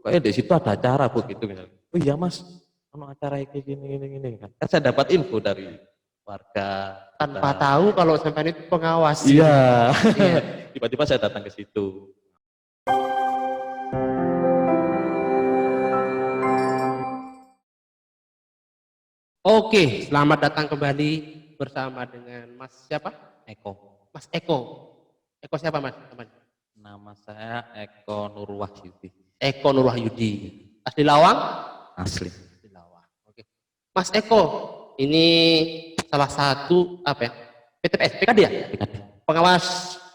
kok di situ ada acara Bu gitu misalnya. Oh iya Mas, ono acara kayak gini kan. Kan saya dapat info dari warga Tanpa kita. tahu kalau sampai itu pengawas. Iya. Iya. Tiba-tiba saya datang ke situ. Oke, selamat datang kembali bersama dengan Mas siapa? Eko. Mas Eko. Eko siapa Mas? Namanya? Nama saya Eko Nurwahyudi. Eko Nurwahyudi. Asli Lawang? Asli. Asli Lawang. Oke. Mas Eko, ini salah satu apa ya? PTPS, PKD ya? PKD. Pengawas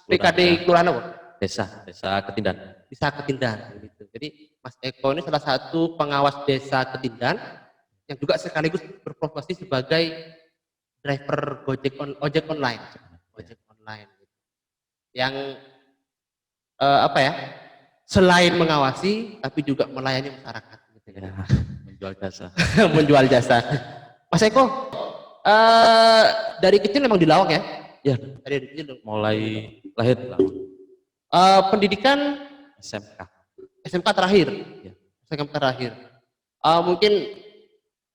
PKD Kelurahan apa? Desa Ketindan. Desa Ketindan gitu. Jadi Mas Eko ini salah satu pengawas Desa Ketindan yang juga sekaligus berprofesi sebagai driver ojek online. Ojek online gitu. Yang apa ya? Selain mengawasi tapi juga melayani masyarakat gitu Ya, menjual jasa. menjual jasa. Mas Eko, dari kecil memang di Lawang ya? Ya, Dari kecil mulai lahir di Lawang. Pendidikan SMK. SMK terakhir. Ya. SMK terakhir. Mungkin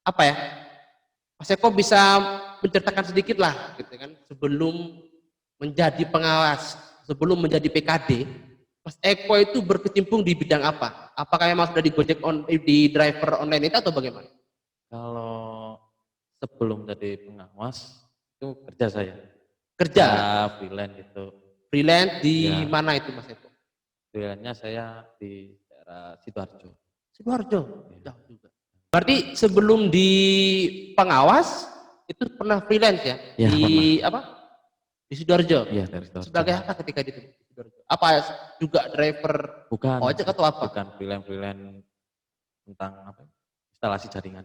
apa ya? Mas Eko bisa menceritakan sedikit lah gitu kan sebelum menjadi pengawas, sebelum menjadi PKD, Mas Eko itu berkecimpung di bidang apa? Apakah memang sudah di driver online itu atau bagaimana? Kalau sebelum jadi pengawas itu kerja saya. Kerja? Freelance gitu. Freelance di Ya. mana itu Mas Eko? Freelance-nya saya di daerah Sidoarjo. Sidoarjo? Ya. Jauh juga. Berarti sebelum di pengawas itu pernah freelance ya? Ya, di pernah. apa? Di Sidoarjo? Iya, dari Sidoarjo. Sebagai apa ketika di Sidoarjo? Apa juga driver ojek atau apa? Bukan, freelance tentang apa? Instalasi jaringan.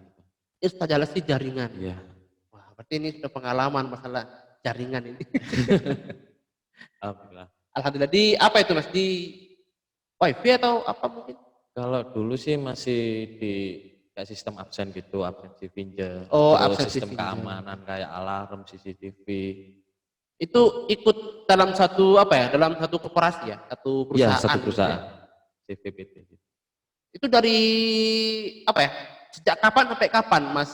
Instalasi jaringan. Iya. Wah, berarti ini sudah pengalaman masalah jaringan ini. Alhamdulillah. Alhamdulillah. Di apa itu Mas? Di WiFi atau apa mungkin? Kalau dulu sih masih di kayak sistem absen gitu, absensi pinjam, Oh, terus absensi sistem pinjam. keamanan kayak alarm, CCTV. Itu ikut dalam satu apa ya? Dalam satu korporasi ya? Satu perusahaan. Iya, satu perusahaan. Gitu ya? CVPT. Itu dari apa ya? Sejak kapan sampai kapan Mas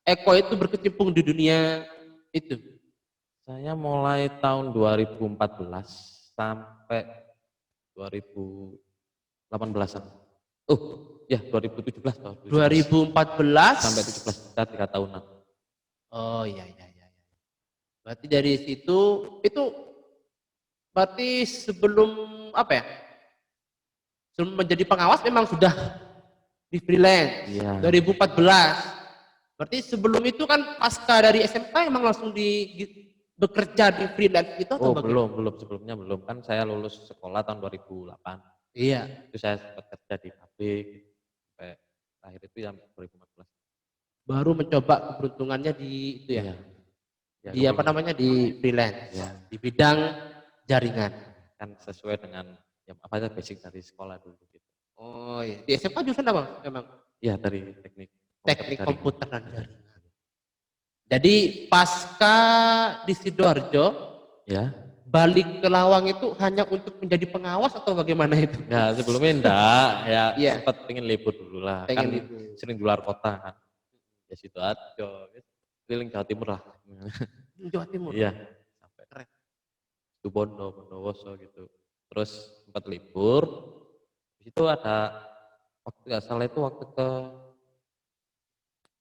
Eko itu berkecimpung di dunia itu? Saya mulai tahun 2014 sampai 2018-an. Oh, ya 2017 tahun. 2014 sampai 17, kita 3 tahunan. Oh iya. Berarti dari situ itu berarti sebelum apa ya? Sebelum menjadi pengawas memang sudah di freelance. Iya. 2014. Berarti sebelum itu kan pasca dari SMK emang langsung bekerja di freelance gitu atau bagaimana? belum, sebelumnya belum. Kan saya lulus sekolah tahun 2008. Iya. Itu saya sempat kerja di pabrik sampai akhir itu yang 2014. Baru mencoba keberuntungannya di itu ya. Ya, Di apa namanya di freelance. Ya. Di bidang jaringan. Kan sesuai dengan yang apa aja basic dari sekolah dulu gitu. Oh iya. Di SMK jurusan apa memang? Iya, dari teknik Komputer dan jaringan. Jadi pasca di Sidoarjo, ya, balik ke Lawang itu hanya untuk menjadi pengawas atau bagaimana itu? Ya sebelumnya enggak, ya Iya. sempat pengen libur dulu lah. Pengen Kan libur. sering di luar kota kan. Ya Sidoarjo, keliling Jawa Timur lah. Jawa Timur. Iya, sampai Keren. Bondowoso gitu. Terus sempat libur. Di situ ada waktu nggak salah itu waktu ke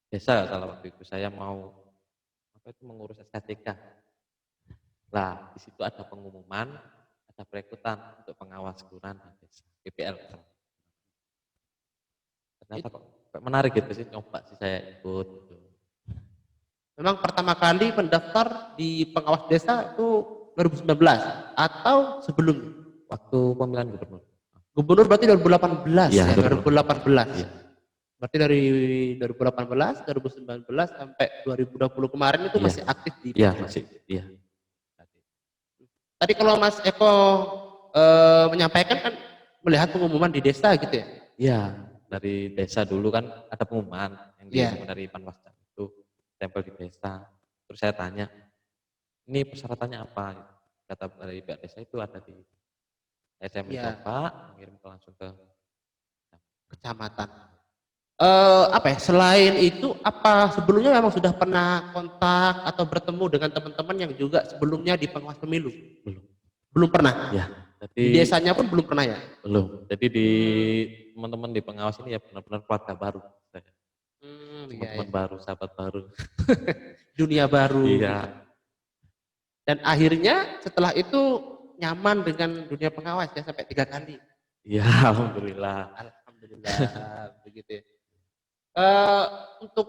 desa nggak salah waktu itu saya mau apa itu mengurus SKCK. Lah di situ ada pengumuman, ada perekrutan untuk pengawas kelurahan dan desa PPL. Ternyata kok menarik gitu sih, nyoba sih saya ikut gitu. Memang pertama kali mendaftar di pengawas desa itu 2019 atau sebelumnya? Waktu pemilihan gubernur. Gubernur berarti 2018 ya, 2018. Iya. Berarti dari 2018, 2019 sampai 2020 kemarin itu masih aktif di Iya, masih. Iya. Tadi kalau Mas Eko menyampaikan kan melihat pengumuman di desa gitu ya? Iya, dari desa dulu kan ada pengumuman yang dari Panwascam itu tempel di desa. Terus saya tanya, ini persyaratannya apa? Kata dari pihak desa itu ada di saya mencoba, mengirim langsung ke kecamatan. Apa ya, selain itu apa sebelumnya memang sudah pernah kontak atau bertemu dengan teman-teman yang juga sebelumnya di pengawas pemilu? Belum. Belum pernah? Ya, Di jadi desanya pun belum pernah ya? belum. Jadi di Hmm, teman-teman di pengawas ini ya benar-benar keluarga baru saya. iya, Teman-teman iya. baru, sahabat baru. Dunia baru gitu. Iya. Dan akhirnya setelah itu nyaman dengan dunia pengawas ya sampai 3 kali. Iya, alhamdulillah. Alhamdulillah begitu ya. Eee, untuk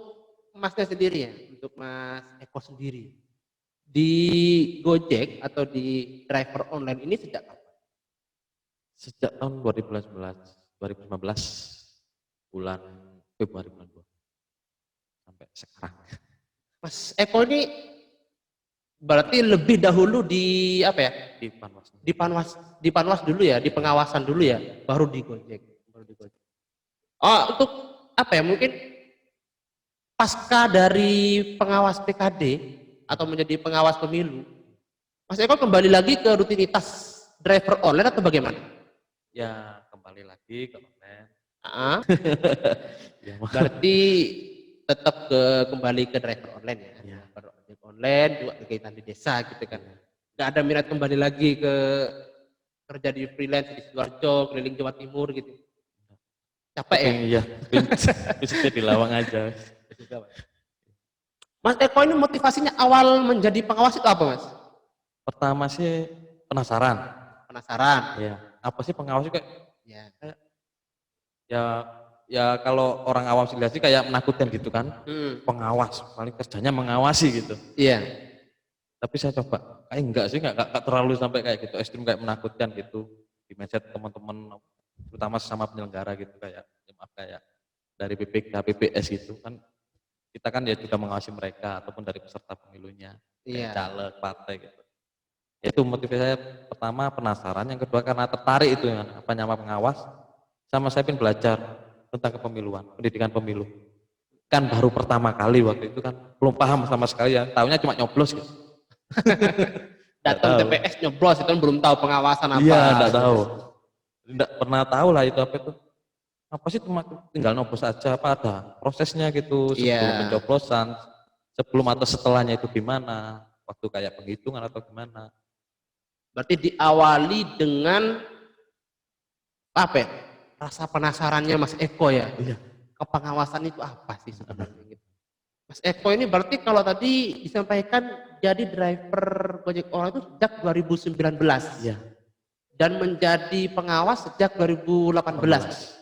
Masnya sendiri ya, untuk Mas Eko sendiri, di Gojek atau di driver online ini sejak kapan? Sejak tahun 2015 bulan Februari bulan 2 sampai sekarang. Mas Eko ini berarti lebih dahulu di apa ya, Di Panwas. di Panwas dulu ya, di pengawasan dulu ya, baru di Gojek, baru di Gojek. Oh, untuk apa ya, mungkin pasca dari pengawas PKD atau menjadi pengawas pemilu, Mas Eko kembali lagi ke rutinitas driver online atau bagaimana? Ya, kembali lagi ke online. Heeh. Ya, Berarti tetap kembali ke driver online ya. ya. Driver ojek online juga kegiatan di desa gitu kan. Nggak ada minat kembali lagi ke kerja di freelance di Sidoarjo, keliling Jawa Timur gitu. Capek ya? Tapi ya, bisa di lawang aja. Mas Eko ini motivasinya awal menjadi pengawas itu apa, Mas? Pertama sih penasaran. Penasaran. Ya, apa sih pengawas itu kayak Ya. ya ya kalau orang awam sih lihat sih kayak menakutkan gitu kan. Hmm. Pengawas, paling kerjanya mengawasi gitu. Iya. Tapi saya coba, kayak enggak sih, enggak terlalu sampai kayak gitu, ekstrim kayak menakutkan gitu. Di mindset teman-teman, terutama sama penyelenggara gitu kayak, ya maaf kayak dari BPK, BPS gitu kan, kita kan ya juga mengawasi mereka ataupun dari peserta pemilunya, kayak Iya. caleg, partai gitu. Itu motivasi saya pertama penasaran, yang kedua karena tertarik itu ya, apa nyama pengawas, sama saya ingin belajar tentang kepemiluan, pendidikan pemilu. Kan baru pertama kali waktu itu kan belum paham sama sekali ya, tahunya cuma nyoblos gitu. Nggak Datang tahu. TPS nyoblos itu kan belum tahu pengawasan apa. Iya, enggak Gitu. tahu. Enggak pernah tahu lah itu apa itu. Apa sih cuma tinggal nyoblos aja, apa ada prosesnya gitu sebelum Iya. pencoblosan, sebelum atau setelahnya itu gimana, waktu kayak penghitungan atau gimana. Berarti diawali dengan apa ya? Rasa penasarannya Mas Eko ya. Iya. Kepengawasan itu apa sih sebenarnya gitu. Mas Eko ini berarti kalau tadi disampaikan jadi driver Gojek Online itu sejak 2019. Iya. Dan menjadi pengawas sejak 2018.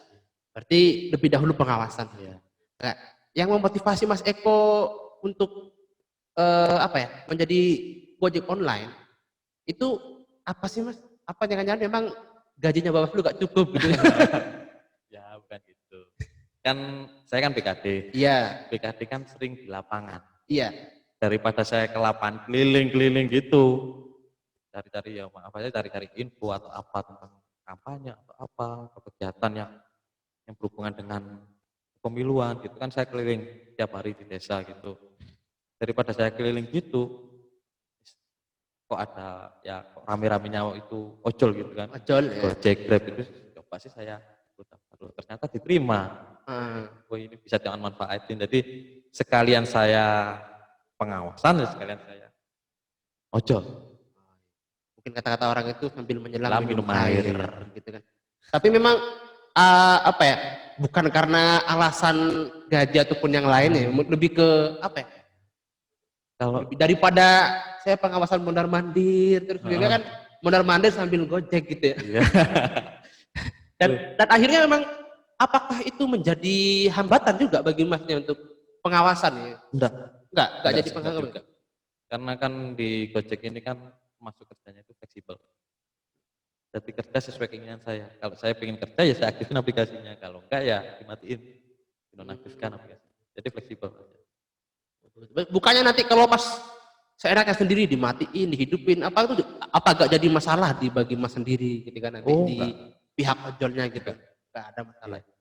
Berarti lebih dahulu pengawasan. Iya. Nah, yang memotivasi Mas Eko untuk apa ya, menjadi Gojek Online itu apa sih, Mas? Apa jangan-jangan memang gajinya Bawaslu gak cukup gitu? Ya, bukan gitu. Kan saya kan BKD. Iya. BKD kan sering di lapangan. Iya. Daripada saya ke lapangan keliling-keliling gitu. Cari-cari ya maaf aja cari-cari info atau apa tentang kampanye atau apa atau kegiatan yang berhubungan dengan pemiluan gitu kan saya keliling tiap hari di desa gitu. Daripada saya keliling gitu kok ada ya kok rame-ramenya itu ojol gitu kan. Ojol ya. Gojek, Grab itu coba sih saya ternyata diterima. Oh ini bisa jangan manfaatin. Jadi sekalian saya pengawasan ya sekalian saya ojol. Mungkin kata-kata orang itu sambil menyelam minum air air ya. gitu kan. Tapi memang apa ya? Bukan karena alasan gaji ataupun yang lain ya, lebih ke apa ya? Kalau Daripada saya pengawasan mondar mandir terus juga kan mondar mandir sambil gojek gitu ya. iya. Dan akhirnya memang apakah itu menjadi hambatan juga bagi Masnya untuk pengawasan ya? Enggak jadi pengawas juga. Karena kan di Gojek ini kan masuk kerjanya itu fleksibel. Jadi kerja sesuai keinginan saya. Kalau saya ingin kerja ya saya aktifin aplikasinya. Kalau enggak ya dimatiin. Dinonaktifkan aplikasi. Jadi fleksibel. Bukannya nanti kalau pas seenaknya sendiri dimatiin, dihidupin, apa itu apa gak jadi masalah di bagi Mas sendiri ketika nanti di pihak ojolnya gitu? Enggak ada masalah. Iya.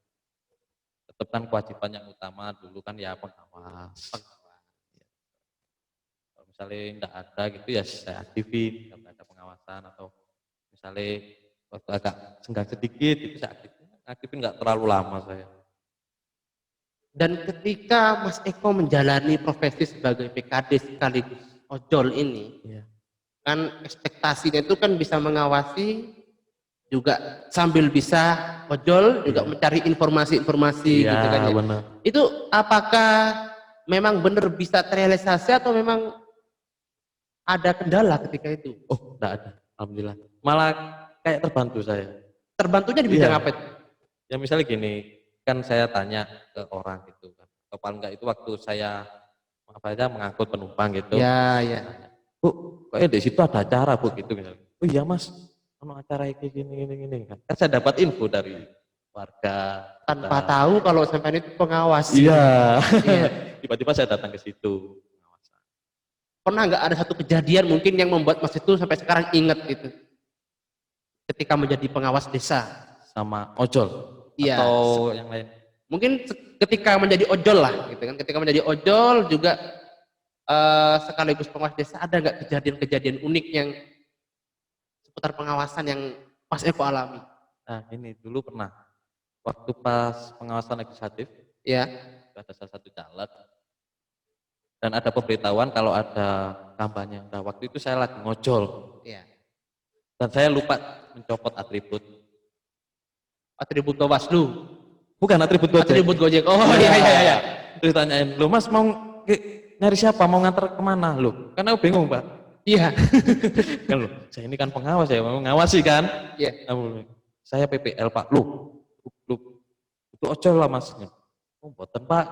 Tetap kan kewajiban yang utama dulu kan ya pengawas. Kalau misalnya enggak ada gitu ya saya aktifin, enggak ada pengawasan atau misalnya waktu agak senggang sedikit itu saya aktifin enggak terlalu lama saya. Dan ketika Mas Eko menjalani profesi sebagai PKD sekaligus ojol ini, Iya. kan ekspektasinya itu kan bisa mengawasi juga sambil bisa ojol juga Iya. mencari informasi-informasi Iya, gitu kan ya. benar. Itu apakah memang benar bisa terrealisasi atau memang ada kendala ketika itu? Oh, enggak ada. Alhamdulillah. Malah kayak terbantu saya. Terbantunya di bidang Iya. apa itu? Ya misalnya gini, kan saya tanya ke orang gitu kan. Atau paling enggak itu waktu saya apa aja mengangkut penumpang gitu. Ya, ya. Tanya, Bu, kayaknya di situ ada acara Bu gitu misalnya. Oh iya Mas, ono acara kayak gini kan. Kan saya dapat info dari warga Tanpa kita. tahu kalau sampai itu pengawas. Iya. Iya. Tiba-tiba saya datang ke situ. Pernah nggak ada satu kejadian mungkin yang membuat Mas itu sampai sekarang ingat itu ketika menjadi pengawas desa? Sama ojol Iya. atau yang lain? Mungkin ketika menjadi ojol lah, gitu kan? Ketika menjadi ojol juga sekaligus pengawas desa, ada nggak kejadian-kejadian unik yang seputar pengawasan yang Mas Eko alami? Nah ini dulu pernah waktu pas pengawasan legislatif Ya, ada salah satu caleg dan ada pemberitahuan kalau ada kampanye. Nah waktu itu saya lagi ngojol ya. dan saya lupa mencopot atribut. Atribut Bawaslu, Bukan atribut Gojek. atribut Gojek. Oh iya iya iya. Terus tanyain, lo Mas mau nyari siapa? Mau nganter kemana? Lo? Karena aku bingung Pak. Iya. Kan lo, saya ini kan pengawas ya, mau ngawasi kan? Iya. Saya PPL Pak. Lo itu ojol lah Mas. Oh, boten Pak.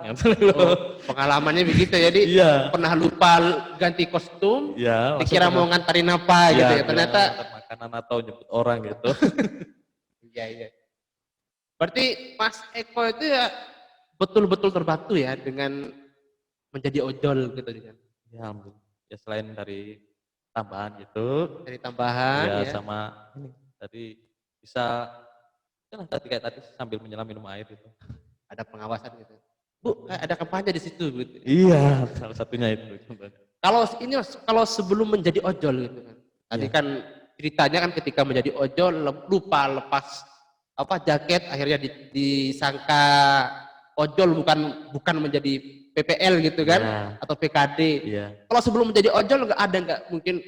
Oh, pengalamannya begitu ya, jadi Iya. pernah lupa ganti kostum, Iya. dikira mau nganterin apa gitu ya, ternyata makanan atau nyebut orang gitu. iya iya. Berarti Mas Eko itu ya betul-betul terbantu ya dengan menjadi ojol gitu kan. Ya, alhamdulillah. Ya selain dari tambahan gitu, Dari tambahan ya ya. sama ini tadi bisa kan tadi kayak tadi sambil menyelam minum air itu. Ada pengawasan gitu. Bu, ada kampanye di situ gitu. Iya, salah satunya itu contohnya. Kalau ini Mas, kalau sebelum menjadi ojol gitu kan. Tadi Iya. kan ceritanya kan ketika menjadi ojol lupa lepas apa jaket, akhirnya disangka ojol bukan menjadi PPL gitu kan, Iya. atau PKD. Iya. Kalau sebelum menjadi ojol nggak mungkin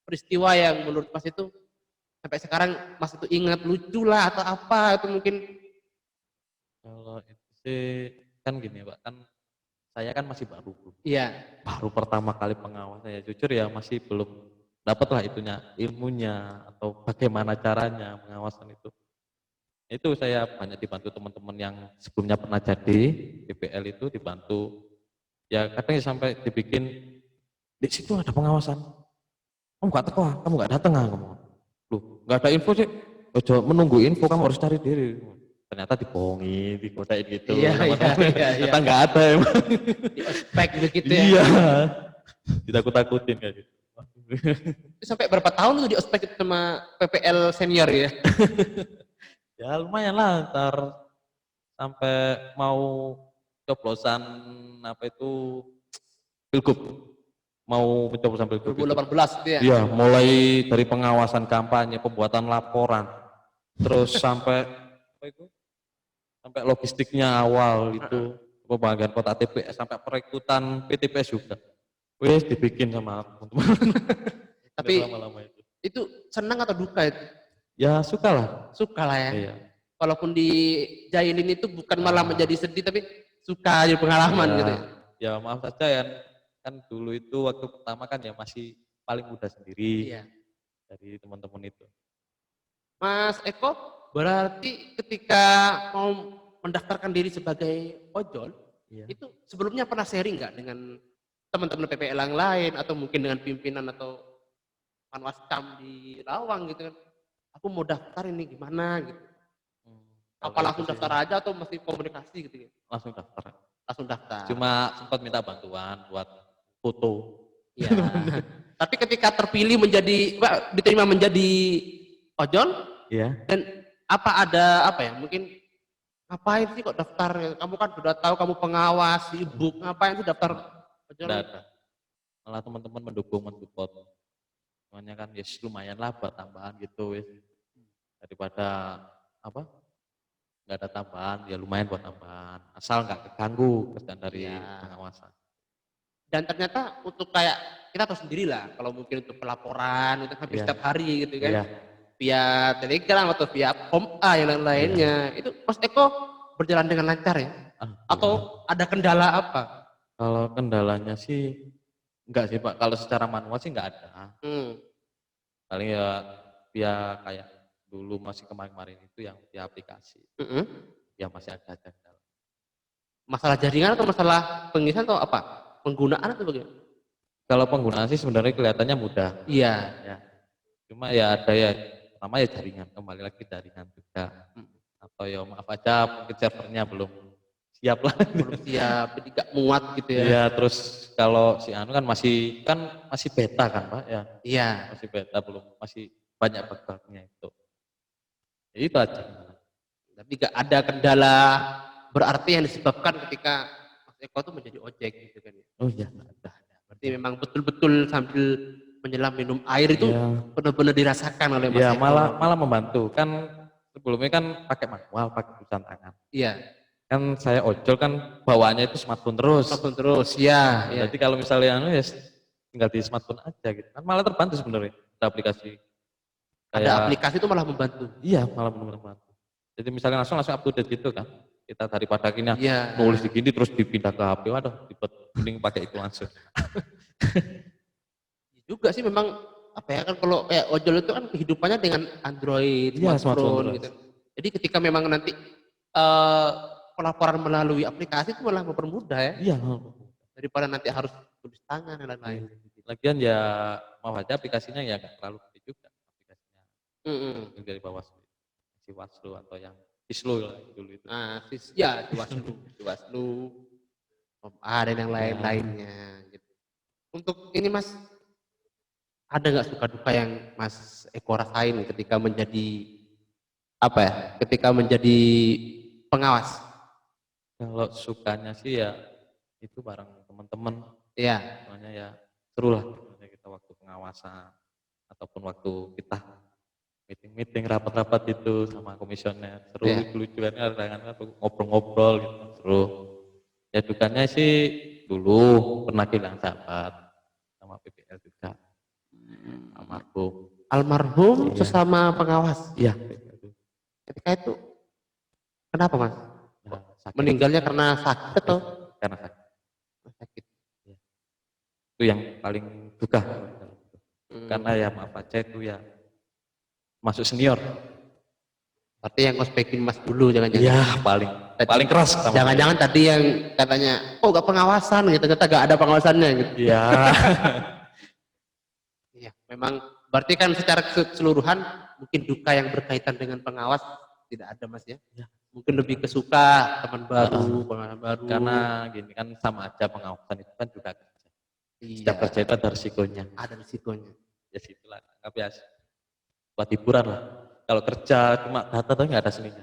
peristiwa yang menurut Mas itu sampai sekarang Mas itu ingat lucu lah atau apa itu mungkin? Kalau itu sih kan gini Pak, kan saya kan masih baru. Iya. Baru pertama kali pengawas saya jujur ya masih belum dapat lah itunya ilmunya atau bagaimana caranya pengawasan itu. Itu saya banyak dibantu teman-teman yang sebelumnya pernah jadi BPL itu dibantu. Ya kadang ya sampai dibikin di situ ada pengawasan. Kamu nggak teko, kamu nggak datang kamu. Loh, nggak ada info sih. Ojo menunggu info, kamu harus cari diri. Ternyata dibohongi, digodain gitu. Iya, iya, iya. Ternyata nggak ada emang. Di ospek begitu ya. Iya. Ditakut-takutin kayak gitu. Sampai berapa tahun tuh di ospek itu sama PPL senior ya? Ya lumayan lah ntar sampai mau coblosan apa itu pilgub, mau mencoblosan pilgub itu. 2018 itu ya? Iya, mulai dari pengawasan kampanye, pembuatan laporan, terus sampai apa itu? Sampai logistiknya awal itu, pembagian kota TPS, sampai perekrutan PTPS juga. Wes dibikin sama teman-teman. Tapi lama-lama itu senang atau duka itu? Ya suka lah. Suka lah ya. Iya. Walaupun dijailin itu bukan malah menjadi sedih, tapi suka aja pengalaman gitu ya. Ya maaf saja ya, kan dulu itu waktu pertama kan ya masih paling muda sendiri Iya. dari teman-teman itu. Mas Eko, berarti ketika mau mendaftarkan diri sebagai ojol, Iya. itu sebelumnya pernah sharing nggak dengan teman-teman PPL yang lain atau mungkin dengan pimpinan atau panwascam di Rawang gitu kan? Aku mau daftar ini gimana gitu? Apa langsung daftar aja atau masih komunikasi gitu ya? Langsung daftar. Langsung daftar. Cuma sempat minta bantuan buat foto. Iya. Tapi ketika terpilih diterima menjadi ojol, Iya. dan apa ya? Mungkin ngapain sih kok daftar? Kamu kan sudah tahu kamu pengawas, sibuk, ngapain sih daftar ojol? Tidak ada. Malah teman-teman mendukung, mensupport. Semuanya kan yes lumayan lah buat tambahan gitu wes. Daripada apa? nggak ada tambahan, ya lumayan buat tambahan. Asal nggak keganggu kerjaan dari Iya. pengawasan. Dan ternyata untuk kayak kita tahu sendiri lah kalau mungkin untuk pelaporan itu hampir Iya, setiap hari gitu kan. iya, Via Telegram atau via Kom.A yang iya. lain-lainnya. Itu Mas Eko berjalan dengan lancar ya? Alhamdulillah. Atau ada kendala apa? Kalau kendalanya sih enggak sih Pak, kalau secara manual sih enggak ada. Hmm. Paling ya via kayak dulu masih kemarin-kemarin itu yang via aplikasi. Mm-mm. Ya masih ada kendala. Masalah jaringan atau masalah pengisian atau apa? Penggunaan atau bagaimana? Kalau penggunaan sih sebenarnya kelihatannya mudah. Iya. Ya. Cuma ya ada ya pertama ya jaringan, kembali lagi jaringan juga. Atau ya maaf aja mungkin servernya belum siap lah. Belum siap, jadi gak muat gitu ya. Iya, terus kalau si Anu kan masih beta kan Pak ya. Iya. Masih beta belum masih banyak bug-bugnya itu. Ya, itu aja. Tapi gak ada kendala berarti yang disebabkan ketika Mas Eko tuh menjadi ojek gitu kan ya. Oh iya, ada. Berarti memang betul-betul sambil menyelam minum air itu Iya. benar-benar dirasakan oleh Mas Ya Eko. malah membantu kan sebelumnya kan pakai manual, pakai tulisan tangan. Iya. Kan saya ojol kan bawaannya itu smartphone terus. Smartphone terus, ya. Jadi kalau misalnya anu ya tinggal di smartphone aja gitu. Kan malah terbantu sebenarnya ada aplikasi. Ada aplikasi itu malah membantu. Iya, malah benar-benar membantu. Jadi misalnya langsung up to date gitu kan. Kita daripada kini Iya. nulis di gini terus dipindah ke HP, waduh, mending pakai itu langsung. Juga sih memang apa ya kan kalau kayak ojol itu kan kehidupannya dengan Android, Iya, smartphone gitu. Jadi ketika memang nanti pelaporan melalui aplikasi itu malah mempermudah ya. Iya. Daripada nanti harus tulis tangan dan lain-lain. Lagian ya mau aja aplikasinya ya nggak terlalu gede juga aplikasinya. Yang dari Bawaslu, si Waslu atau yang Islu lah dulu itu. Nah, ya Waslu, Kom.A dan yang lain-lainnya. Gitu. Untuk ini Mas, ada nggak suka duka yang Mas Eko rasain ketika menjadi apa ya? Ketika menjadi pengawas? Kalau sukanya sih ya itu bareng teman-teman. Iya. Soalnya ya seru lah kita waktu pengawasan ataupun waktu kita meeting rapat-rapat itu sama komisioner seru, lucu-lucuannya kadang-kadang ngobrol-ngobrol gitu seru. Ya dukanya sih dulu pernah kehilangan sahabat sama PPL juga almarhum sesama pengawas. Iya. Ketika itu kenapa Mas? Ya, meninggalnya karena sakit atau karena sakit. Ya. Itu yang paling duka. Karena ya maaf aja itu ya masuk senior. Berarti yang ngospekin Mas dulu jangan-jangan. Iya, paling keras. Jangan-jangan tadi yang katanya, oh gak pengawasan gitu, ternyata gak ada pengawasannya gitu. Iya. Iya, memang berarti kan secara keseluruhan mungkin duka yang berkaitan dengan pengawas tidak ada Mas ya. Mungkin lebih kesuka teman baru, pengalaman baru. Karena gini kan sama aja pengawasan itu kan juga kerja. Iya. Setiap kerja itu ada risikonya. Ada risikonya. Ya situlah, tapi ya buat hiburan lah. Kalau kerja cuma data tuh nggak ada seninya.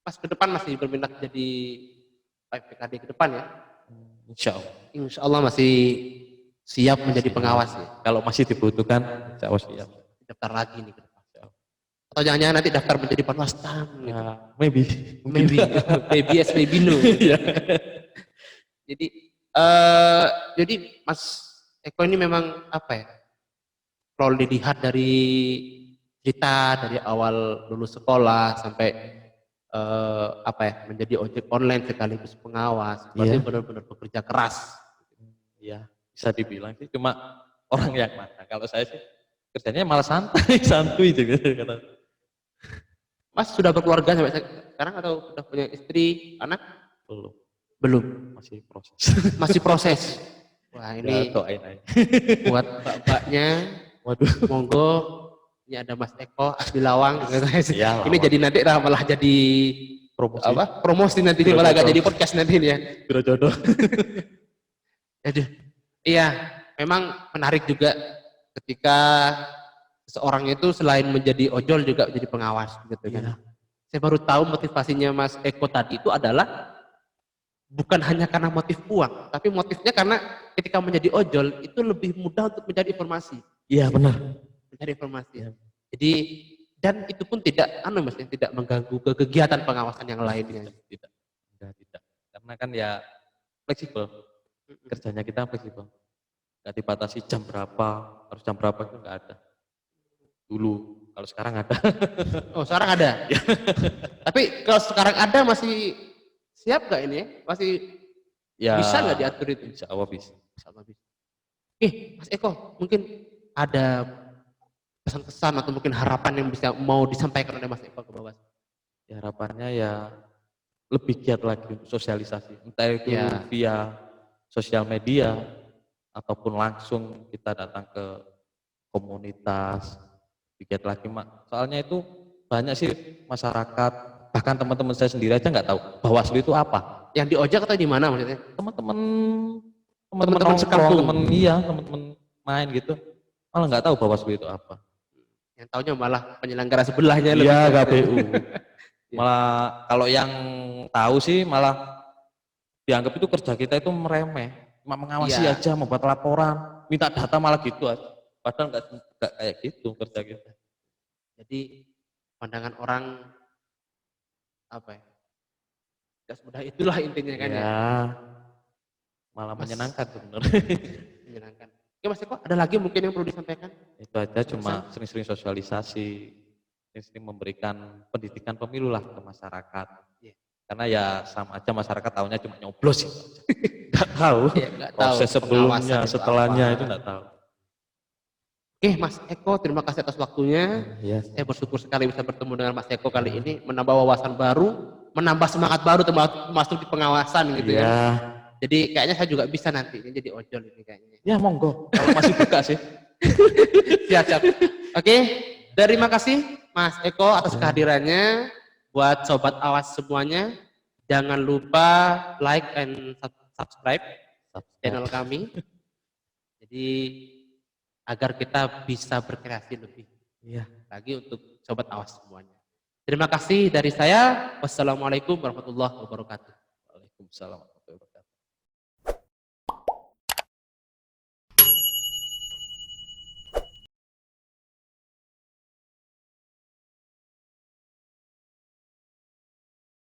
Mas ke depan masih berminat jadi PKD ke depan ya? Insya Allah. Insya Allah masih siap menjadi pengawas ya? Kalau masih dibutuhkan, insya Allah siap. Daftar lagi nih ke depan. Atau jangan-jangan nanti daftar menjadi panwastam gitu. Ya, maybe yes, maybe no. Jadi Mas Eko ini memang apa ya? Kalau dilihat dari cerita dari awal lulus sekolah sampai apa ya menjadi ojek online sekaligus pengawas, berarti benar-benar bekerja keras. Iya, bisa dibilang sih cuma orang yang mana. Kalau saya sih kerjanya malah santuy gitu kata. Mas sudah berkeluarga sampai sekarang atau sudah punya istri, anak? Belum. Masih proses. Masih proses. Wah ini doain aja. buat mbak-mbaknya, waduh, monggo ini ada Mas Eko Asli Lawang. Ya, ini jadi nanti malah jadi promosi. Promosi nanti ini malah gak jadi podcast nanti ya. Biro jodoh. Aduh, iya, memang menarik juga ketika seorang itu selain menjadi ojol juga menjadi pengawas gitu kan. Saya baru tahu motivasinya Mas Eko tadi itu adalah bukan hanya karena motif uang, tapi motifnya karena ketika menjadi ojol itu lebih mudah untuk mencari informasi. Iya benar. Mencari informasi. Jadi Dan itu pun tidak Mas, tidak mengganggu ke kegiatan pengawasan yang lainnya. Tidak. Tidak. Karena kan ya fleksibel. Kerjanya kita fleksibel. Nggak dibatasi jam berapa, harus jam berapa itu nggak ada. Dulu, kalau sekarang ada. Oh, sekarang ada. Tapi kalau sekarang ada masih siap nggak ini ya? Masih Ya, bisa nggak diatur itu? Insya Allah bisa. Insya Allah bisa. Mas Eko, mungkin ada pesan-pesan atau mungkin harapan yang bisa mau disampaikan oleh Mas Eko ke bawah? Ya, harapannya ya lebih giat lagi untuk sosialisasi. Entah itu Ya. via sosial media, ataupun langsung kita datang ke komunitas, giat lagi Mak. Soalnya itu banyak sih masyarakat, bahkan teman-teman saya sendiri aja nggak tahu Bawaslu itu apa. Yang di ojek atau di mana maksudnya? Teman-teman Teman-teman sekampung. teman-teman main gitu, malah nggak tahu Bawaslu itu apa. Yang taunya malah penyelenggara sebelahnya. Iya, KPU. Malah kalau yang tahu sih malah dianggap itu kerja kita itu meremeh, cuma mengawasi aja, membuat laporan, minta data malah gitu aja. Padahal nggak kayak gitu kerja kita. Jadi pandangan orang apa ya? Gak semudah itulah intinya kan ya. Malah Mas, menyenangkan sebenarnya. menyenangkan. Oke Mas Eko, ada lagi mungkin yang perlu disampaikan? Itu aja, cuma sering-sering sosialisasi, sering memberikan pendidikan pemilu lah ke masyarakat. Karena ya sama aja masyarakat tahunya cuma nyoblos sih. Nggak tahu proses sebelumnya, setelahnya itu nggak tahu. Oke Mas Eko, terima kasih atas waktunya. Saya bersyukur sekali bisa bertemu dengan Mas Eko kali ini, menambah wawasan baru, menambah semangat baru termasuk di pengawasan gitu ya. Jadi kayaknya saya juga bisa nanti ini jadi ojol ini kayaknya. Ya monggo, kalau masih buka sih. Siap. Oke, terima kasih Mas Eko atas kehadirannya. Buat sobat awas semuanya, jangan lupa like and subscribe channel kami. Jadi agar kita bisa berkreasi lebih lagi untuk sobat awas semuanya. Terima kasih dari saya. Wassalamualaikum warahmatullahi wabarakatuh. Waalaikumsalam.